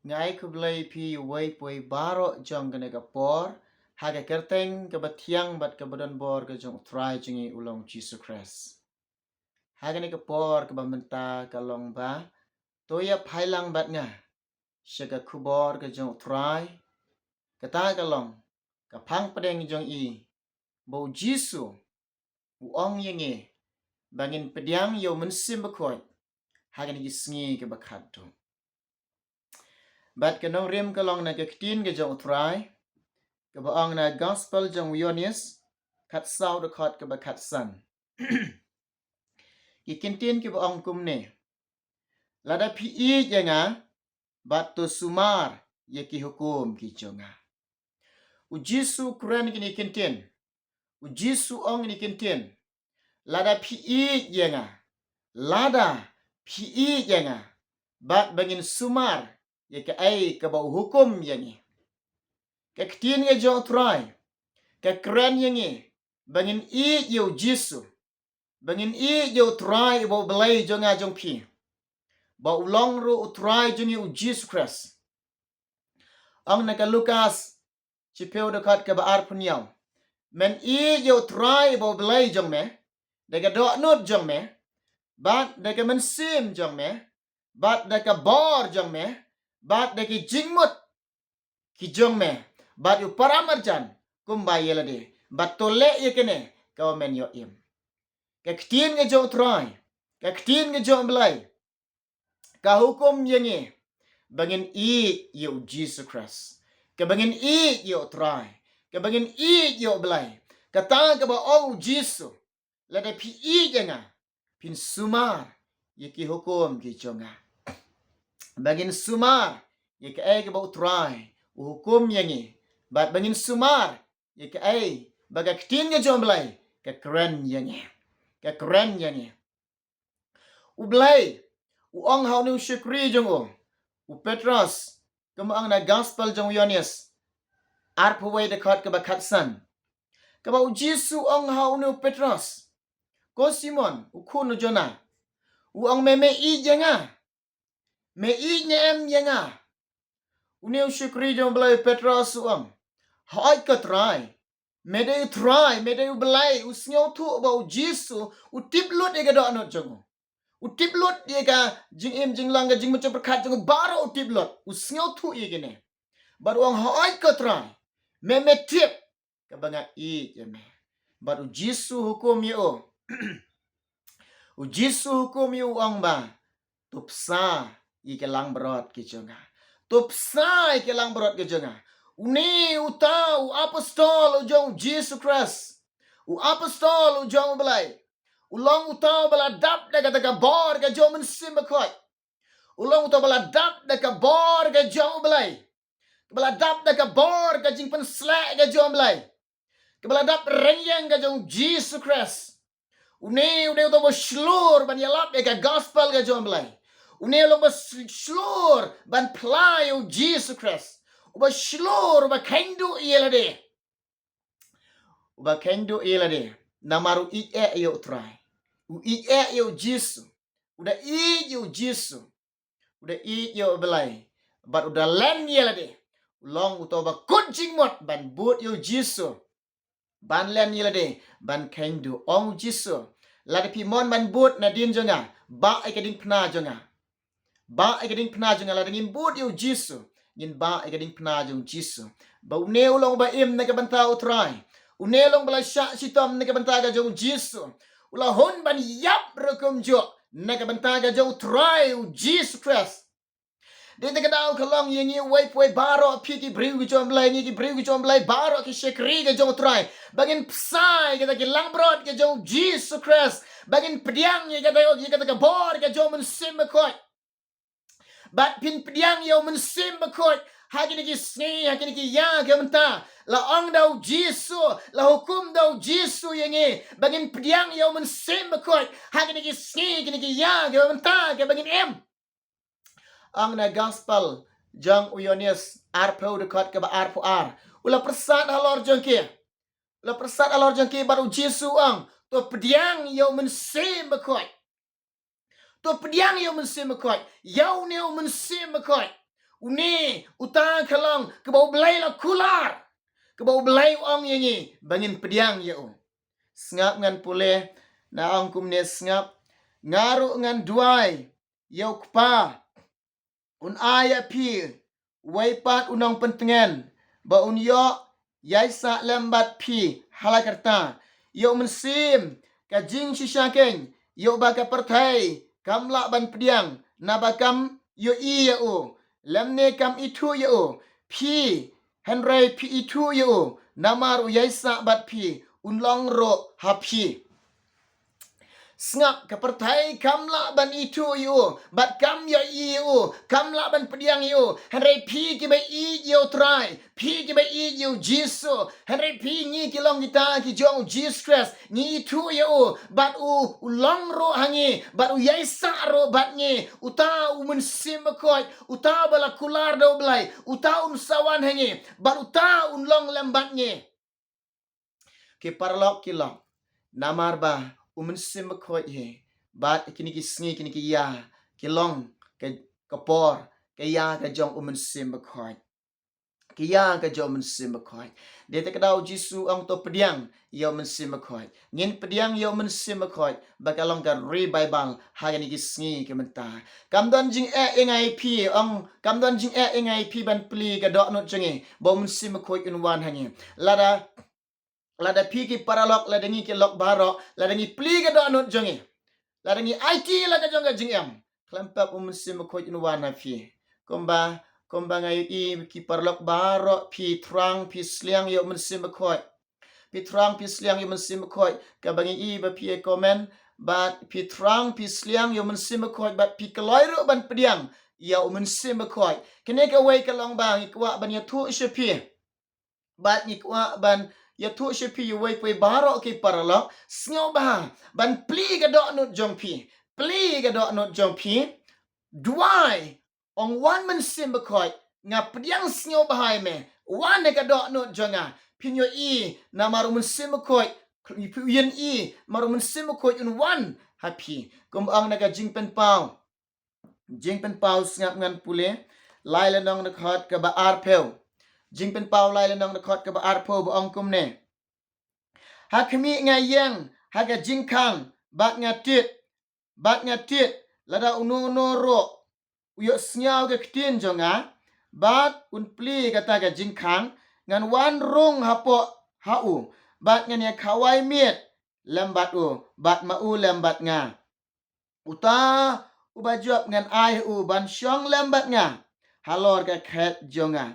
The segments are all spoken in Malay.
ngai ku blai pi wei poi baro jong gane ka por haga kerteng ke batiang bat ke badan bor ke jong try jingi ulong Jisu Christ haga ne ke por ke bamenta ka long ba toya phailang bat nga shaga kubor ke jong try ke ta ka long ka phang padeng jong i bo Jisu u ong yengi bangin pdiang yo Mynsiem Bakhuid haga ne sngi ke bakhadduh bat ke nong rim ka long na ke tin ke jong try ke baang na gospel jong Yonis kat sau de khot ke bakat san ki kintin ke baang kumne lada pi i jenga bat to sumar ye ki hukum ki jonga u Jisu Quran ki ni kintin u Jisu ong ni kintin lada pi i jenga lada pi i jenga bat bangin sumar ye ke ai ke bau hukum yengi ke tin ye jong try ke keren yengi bangin i yo Jisu bangin i yo try bo belai jonga jong pi ba ulong ru try jongi u Jisu Christ ang naka Lukas chipeu dekat ke baar punyau men i yo try bo belai jong me daga do not jong me bat daga Mynsiem jong me bat daga bor jong me bat daga jingmut ki jong me bat yu paramarjan kumbai yelade bat tole yekene kau men yo im ke ktin nge jong try ke ktin nge jong belai ka hukum yengi bangin i yo Jesus Christ ke bangin i yo try ke bangin i yo belai kata ke ba ong Jisu lada pi i jenga pin sumar ye ki hukum ki jonga bangin sumar ye ke ai ke ba try hukum yengi bat bangin sumar ye ke ai baga ktin nge jong belai ke keren yengi ke keren yengi u belai u ong hau nu shukri jong u Petros kemaang na gospel jong Yonis arpawai dekat ke bakat san ke ba u Jisu ong hau nu Petros ko Simon u kun jona u ong me i jenga me i nyem jenga u ne shukri jong belai Petros u ong hai ka try me de u belai u snyo thu ba u Jisu u tip lut de ga do no jong u tip lot ye ka jing im jing lang ga jing mo berkat jing baro u tip lot u snyo thu ye gene baru ang hai ka try me tip ka banga i je me baru Jisu hukum ye o u Jisu hukum ye ang ba tupsa i ke lang berot ki jonga tupsa i ke lang berot ki jonga uni u tau apostol u jong Jisu Christ u apostol u jong belai ulong utau bala dap daga bor ga jo Mynsiem Bakhuid ulong utau bala dap daga bor ga jo belai bala dap daga bor ga jing pen slek ga jo belai bala dap renyang ga jo Jesus Christ une utau bo slur ban yalap ga gospel ga jo belai une lo bo slur ban play o Jesus Christ uba slur uba kendu yelade uba kendu yelade namaru yo try u yo Jisu udah yo Jisu udah yo belai bat udah len yelade long uto ba kunjing mot ban but yo Jisu ban len yelade ban kendu ong Jisu lade pi mon ban but na din jonga ba ai kading pna jonga ba ai kading pna jonga lade ngin but yo Jisu ngin ba ai kading pna jong Jisu ba uneu long ba im na ka banta utrai uneu long bala sha sitom na ka banta ga jong Jisu ula hon ban yap rekum jo na ka banta ga jong try Jesus Christ de te kadau kalong yengi wei baro pi ki briu jom lai ni ki briu jom lai baro ki shekri ga jong try bagin psai ga ki langbrot ga jong Jesus Christ bagin pdiang ye ga ga bor ga jong Mynsiem Bakhuid bat pin pdiang yo Mynsiem Bakhuid hagini ki sngi hagini ki ya ga menta la ong dau Jisu la hukum dau Jisu yengi bagin pdiang yo Mynsiem Bakhuid hagini ki sngi hagini ki ya ga menta ga bagin em ang na gospel jang Yonis arpo dekat ke ba arpo ar ula persat halor jangki ula persat halor jangki baru Jisu ang to pdiang yo Mynsiem Bakhuid to pdiang yo Mynsiem Bakhuid yo ne Mynsiem Bakhuid Uni utang kalong ke bau belai la kular. Ke bau belai ong yengi bangin pdiang ye o. Sngap ngan puleh na ong kum ne sngap ngaru ngan duai yau kpa un aya pi waipat unong pentengen ba un yo yaisa lembat pi halakarta yo mensim ka jing shisakeng yo ba ka perthai kamla ban pdiang na bakam yo i ya o lemne kam itu ya o pi henry pi itu ya o namaru yaisa bat pi unlong ro ha pi Sngap ke pertai kamla ban itu yo bat kam ya iyo kamla ban pediang yo henry pi ki ba i yo try pi ki ba i yo jisu henry pi ni ki long kita ki jong jistress ni itu yo bat u long ro hangi bat u yaisa ro bat ni uta u Mynsiem Bakhuid uta bala kular do blai uta un sawan hangi bat uta un long lembat ni ki parlok ki long namar ba Mynsiem Bakhuid he bat kini ki sngi kini ki ya ki long ke kapor ke ya ke jong Mynsiem Bakhuid ki ya ke jong Mynsiem Bakhuid de te kadau Jisu ang to pdiang yo Mynsiem Bakhuid ngin pdiang yo Mynsiem Bakhuid bakalong ka re bible ha ni ki sngi ke menta kamdon jing ngai pi ang kamdon jing ngai pi ban pli ka dok not jengi bo Mynsiem Bakhuid in wan hangi lada pi ki paralok lada ngi ki lok barok lada ngi pli ga do anut jongi lada ngi IT la ga jonga jingam klampap Mynsiem Bakhuid in wana pi komba ngai i ki paralok barok pi trang pi sliang yo Mynsiem Bakhuid pi trang pi sliang yo Mynsiem Bakhuid ka bangi i ba pi komen bat pi trang pi sliang yo Mynsiem Bakhuid bat pi kaloiro ban pdiang yo Mynsiem Bakhuid kene ka wei ka long bang ikwa ban ya thu shepi bat ikwa ban ya tu shepi wei pui barok ki paralok sngo ba ban pli ga dok nut jong pi pli ga dok nut jong pi duai ong wan Mynsiem Bakhuid nga pdiang sngo bahai me wan ga dok nut jonga pinyo i na maru Mynsiem Bakhuid yen i maru Mynsiem Bakhuid un wan happy kum ang naga jingpen pau snap ngan pule lai la nong nakhat ka ba ar peu jingpen pau lai la nong nakhat ka ba ar peu ba ong kum ne hakmi nga yang haga jingkang bat ngatit lada uno ro uyo snyau ga ktin jonga bat un pli kata ga jingkang ngan wan rung hapo hau bat ngan ya khawai miet lembat u bat ma u lembat nga uta ubajop ngan ai u ban syong lembat nga halor ka khet jonga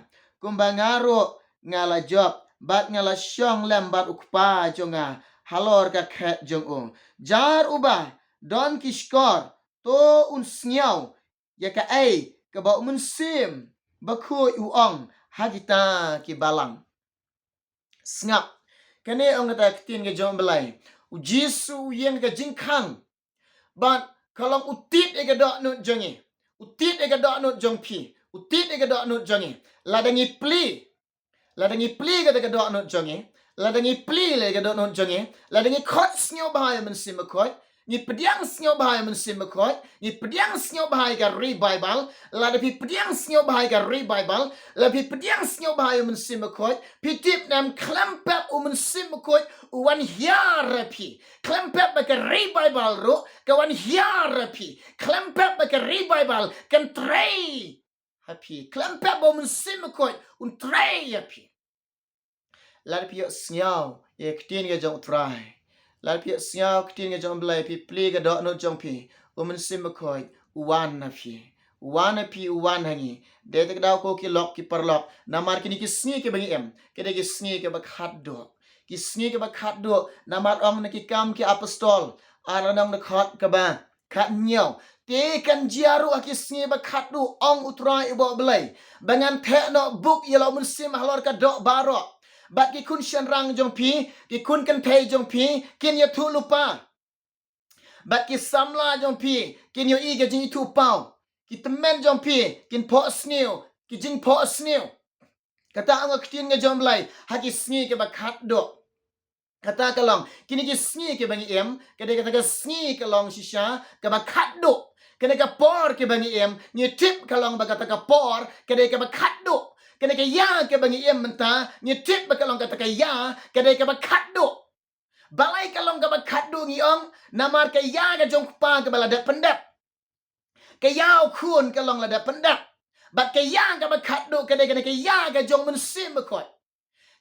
kumbangaro ngala job bat ngala syong lembat ukpa jonga halor ka khet jong o jar uba don kishkor to un snyau ya ka ai ka ba Mynsiem Bakhuid uong hagita ki balang snap kane ong ta ktin ge jong belai u Jisu yen ka jingkang bat kalong utit e ga dok nut jongi utit e ga dok nut jong pi utit e ga dok nut jongi ladangi pli ga dok nut jongi ladangi pli le ga dok nut jongi ladangi khot snyo bahai Mynsiem Bakhuid ni pdiang snyo bahai Mynsiem Bakhuid ni pdiang snyo bahai ga re bible ladapi pdiang snyo bahai ga re bible lapi pdiang snyo bahai Mynsiem Bakhuid pitip nam klampap Mynsiem Bakhuid wan hiarapi klampap ba ka re bible ro ka wan hiarapi klampap ba ka re bible kan trei happy klampap Mynsiem Bakhuid un trei happy ladapi yo snyo ye ktin ga jong trai Lalpi siaw ktin ga jong blai pi pli ga dok no jong pi Mynsiem Bakhuid uwan na pi uwan hangi de te daw ko ki lok ki parlok namar kini ki sngi ke bangi em ke de ki sngi ke bakhadduh namar ong na ki kam ki apostol aranang na khat ka ba khat nyaw te kan jiaru aki sngi bakhadduh ong utrai ibo blai bangan the no book yelo Mynsiem halor ka dok barok bat ki kun shan rang jong pi ki kun kan thei jong pi kin ya thu lupa bat ki samla jong pi kin yo i ga jing thu pau ki temen jong pi kin po sniu ki jing po sniu kata ang ktin nga jong blai ha ki sngi ke bakhadduh kata kalong kini ki sngi ke bangi em kade kata ka sngi kalong shisha ke bakhadduh kena ka por ke bangi em nyetip kalong bagata ka por kena ka bakhadduh kena ka ya ke bangi em menta nyetip bakalong kata ka ya kena ka bakhadduh balai kalong ka bakhadduh ngiong namar ka ya ka jong pa ka balada pendap ka ya kun kalong lada pendap bat ka ya ka bakhadduh kena ka ya ka jong Mynsiem Bakhuid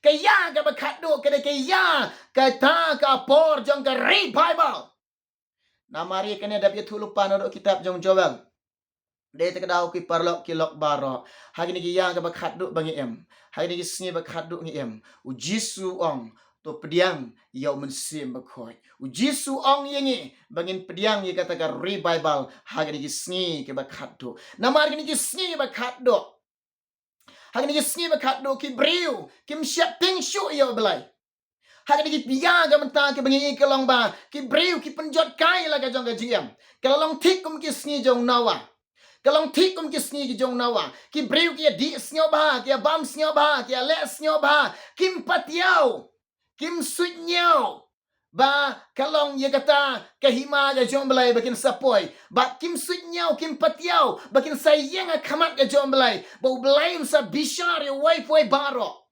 kaya ka bakhadduh kaya kata ka por jong ka revival namari kene dapat tulupan odok kitab jong Joel de tekadau ki parlok kilok baro hagi ni yang ka bakhadduh bangi em hagi ni sngi bakhadduh ngi em u Jisu ong to pdiang yau Mynsiem Bakhuid u Jisu ong yengi bangin pdiang ye kata ka revival hagi ni sngi ke bakhadduh namari ni sngi bakhadduh hagi ni sngi bakhadduh ki briu kim siap ting shu yo belai hak ni biya ga menta ke bangi ke long ba ki breu ki penjot kai la ga jong ga jiam kalau long tik kum ki sngi jong nawa kalau long tik kum ki sngi ki jong nawa ki breu ki di snyo ba ki bam snyo ba ki le snyo ba kim patiao kim sunyao ba kalong ye kata ke hima ga jong belai bakin sapoi ba kim sunyao kim patiao bakin sayang ga khamat ga jong belai bo belai sa bishar ye wai foi baro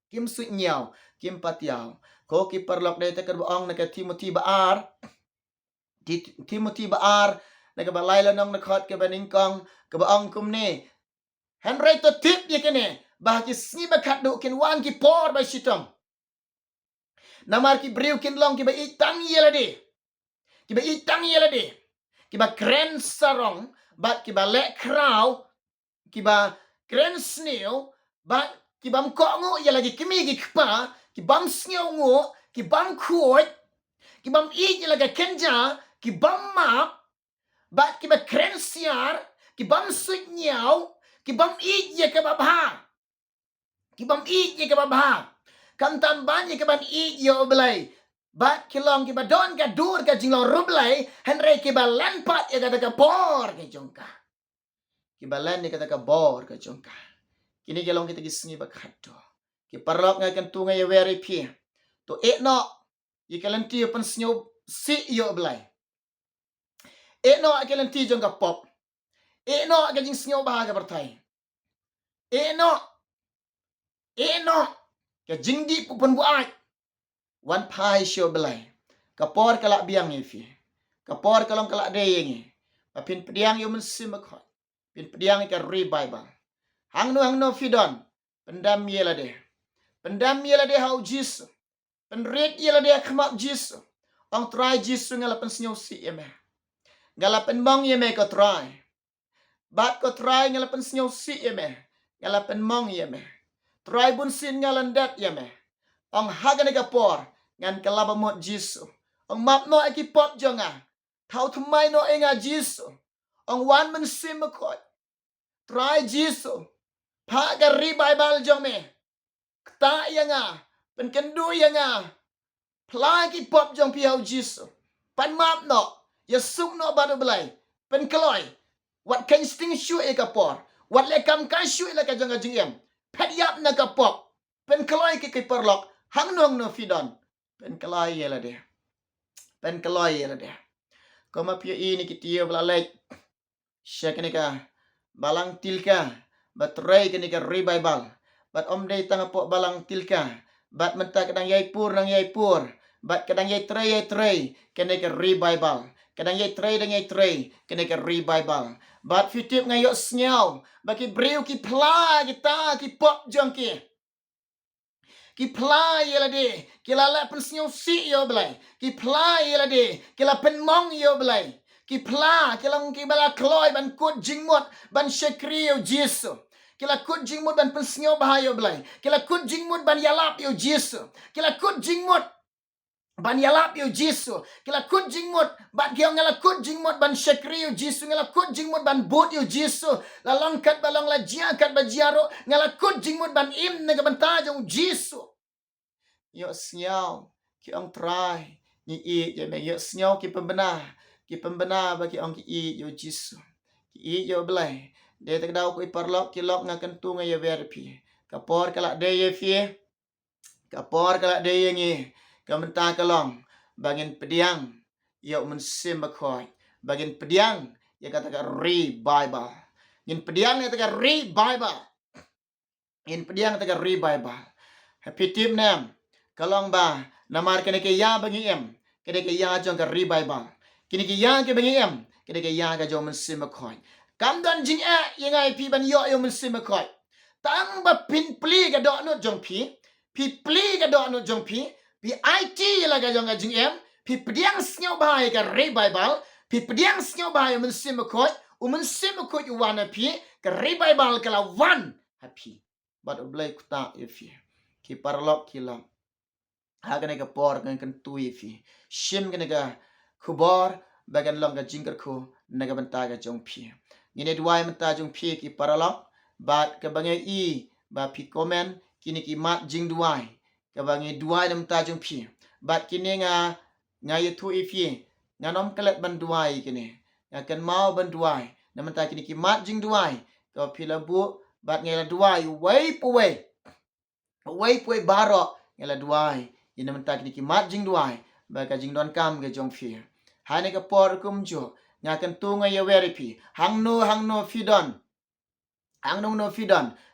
kim sunyao kim patiao ko ki perlok de teker baong naka Timothy baar Timothy baar naka balai lanong nakhot ke baningkong ke baong kumne Henry to tip ye kene bah ki sni bakhadduh kin wan ki por ba sitong namar ki briu kin long ki ba itang yelade ki ba itang yelade ki ba kren sarong bat ki ba le kraw ki ba kren sneo bat ki bam ko ngo ya lagi kimi ki kpa ki bam sneo ngo ki bam khuot ki bam i ki laga kenja ki bam map bat ki ba kren siar ki bam suit nyao ki bam i ye ke babha ki bam i ye ke babha kam tam ban ye ke ban i yo belai bat ki long ki ba don ka dur ka jinglong rublai henre ki ba lampat ye kata ka por ke jongka ki ba lan ye kata ka bor ke jongka kini gelong kita gisni bakhadduh ki parlok ngakan tu ngai very pi to no ye kalanti open snyo si yo blai no kalanti jong ka pop no ka jing snyo ba ga bertai no ka jing di pun buai wan pai syo blai ka por kala biang ye fi ka por kalong kala de yengi pin pdiang yo Mynsiem Bakhuid pin pdiang ka revival hang no fidon pendam ye la de hau Jisu penret ye la de khmak Jisu ong try Jisu ngala pen snyo si ye me ngala pen mong ye me ko try bat ko try ngala pen snyo si ye me ngala pen mong ye me try bun sin ngalan dat ye me ong hagane ka por ngan kalaba mot Jisu ong map no ekipop jonga thau thumai no enga Jisu ong wan Mynsiem Bakhuid try Jisu pha ka revival jong me ta yanga pen kendu yanga pla ki pop jong piau Jisu pan map no yesuk no badu belai pen kloi wat kan sting shu e ka por wat le kam ka shu le ka jong ga jingem pet yap na ka pop pen kloi ki perlok hang nong no fidon pen kloi ye la de pen kloi ye la de ko ma pi ini ki tio bla le sheknika balang tilka batrai kenika revival bat om dei tanga po balang tilka bat menta kadang yai pur nang yai pur bat kadang yai tray kenika revival kadang yai tray dang yai tray kenika revival bat fitip ngayok snyau baki breu ki pla kita ki pop jongki ki pla yela de ki la la pen snyau si yo blai ki pla yela de ki la pen mong yo blai ki pla ki lang ki bala kloi ban kut jingmot ban shekrio Jisu kila kut jingmut ban pensnyo bahayo blai kila kut jingmut ban yalap yo Jisu kila kut jingmut ban yalap yo Jisu kila kut jingmut bat kiong ngala kut jingmut ban shekrio Jisu ngala kut jingmut ban bot yo Jisu la longkat balong la jiakat ba jiaro ngala kut jingmut ban im nega ban tajong Jisu yo snyao ki ong try ni i ye me yo snyao ki pembena bagi ong ki i yo Jisu ki i yo blai de tak dau ko iparlok kilok ngakan tu ngai verpi kapor kala de ye fi kapor kala de ye ngi kamenta kalong bangin pdiang yo Mynsiem Bakhuid bangin pdiang ya kata revival. In pdiang ya kata revival. In pdiang kata revival. Happy team nam. Kalong ba namar kene ke ya bagi em. Kene ke ya jong ka revival. Kene ke ya ke bagi em. Kene ke ya ka jong Mynsiem Bakhuid. Kam dan jing yang ai pi ban yo Mynsiem Bakhuid. Tang ba pin pli ka do no jong pi. Pi pli ka do no jong pi. Pi IT la ka jong ka jing em. Pi pdiang snyo ba ka revival. Pi pdiang snyo ba Mynsiem Bakhuid. Mynsiem Bakhuid wana pi ka revival kala one happy. But oblay kuta ifi. Ki parlok kilam. Hagan ka por kan tui fi. Shim kan ka kubar bagan long ka jingkar ko naga banta ka jong pi. Ngine duai menta jong pi ki paralok bat ka bangai I ba pi komen kini ki mat jing duai ka bangai duai nam ta jong pi. Bat kini nga yutu ifi nganom kelet ban duai kini. Ngakan mau ban duai nam ta kini ki mat jing duai ka pi labu bat ngela duai wai puwe. Wai puwe baro ngela duai ina mentak ni kimat jing duai ba ka jing don kam ke jong fi hane ka por kum jo nga kan tu nga ye weri pi hang no fidon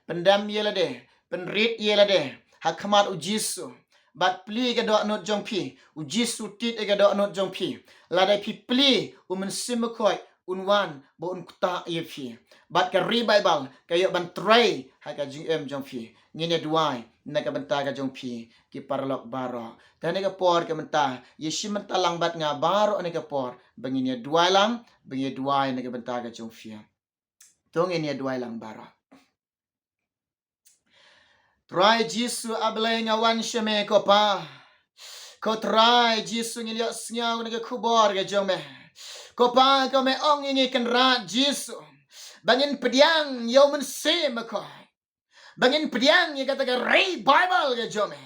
pendam ye la de penrit ye la de hakamat u Jisu bat pli ka do not jong pi u Jisu tit ka do not jong pi la de pi pli u Mynsiem Bakhuid unwan bo un kuta ye fi bat ka revival ka yo ban tray ha ka jing em jong fi ngine duai na ka banta ka jong pi ki parlok baro tane ka por ka menta yeshi menta lang bat nga baro ane ka por bangine duai lang bangi duai na ka banta ka jong fi tong ini duai lang baro try Jisu ablay nga wan sheme ko pa ko try Jisu ngilyo snyaw na ka kubor ka jong me ko pa ko me ong ingi kan ra Jisu bangin pdiang yo Mynsiem Bakhuid bangin pdiang ye kata ka revival ka jome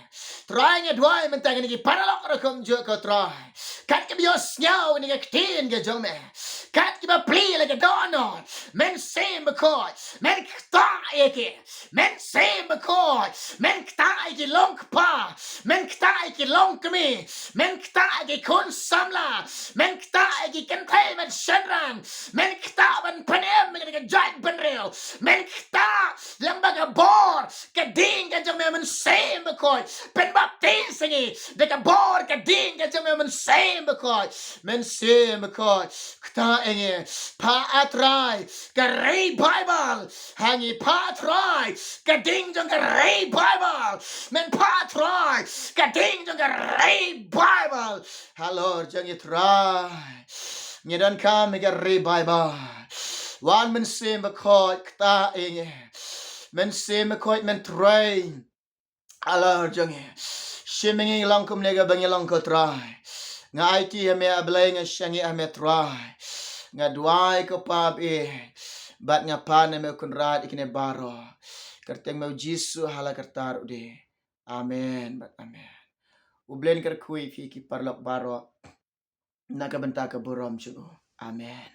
try nga duai mentang ni paralok ra kom jo ko try kat ke bios nyao ni ka tin ka jome kat ke ba pli la ka dono Mynsiem Bakhuid men kta eke Mynsiem Bakhuid men kta eke long pa men kta eke long kmi men kta eke kun samla men kta eke kan thai men shanrang men kta ban panem men ka jat banrel men kta lamba ka bor ka ding ka jome Mynsiem Bakhuid pen baptis sengi de ka bor ka ding ka jome Mynsiem Bakhuid kta enge pa atrai ka revival hangi pa atrai ka ding jong ka revival men pa atrai ka ding jong ka revival halor jong itrai ngedan kami ka revival wan Mynsiem Bakhuid kta enge Mynsiem Bakhuid men train alor jong shimingi langkum nega bangi langko try nga IT ame ablay nga shangi ame try nga duai ko pab bat nga pan me kunrad ikine baro kerteng me Jisu hala kertar ude amen bat amen ublen ker kui fi ki parlok baro nakabenta ka burom chugo amen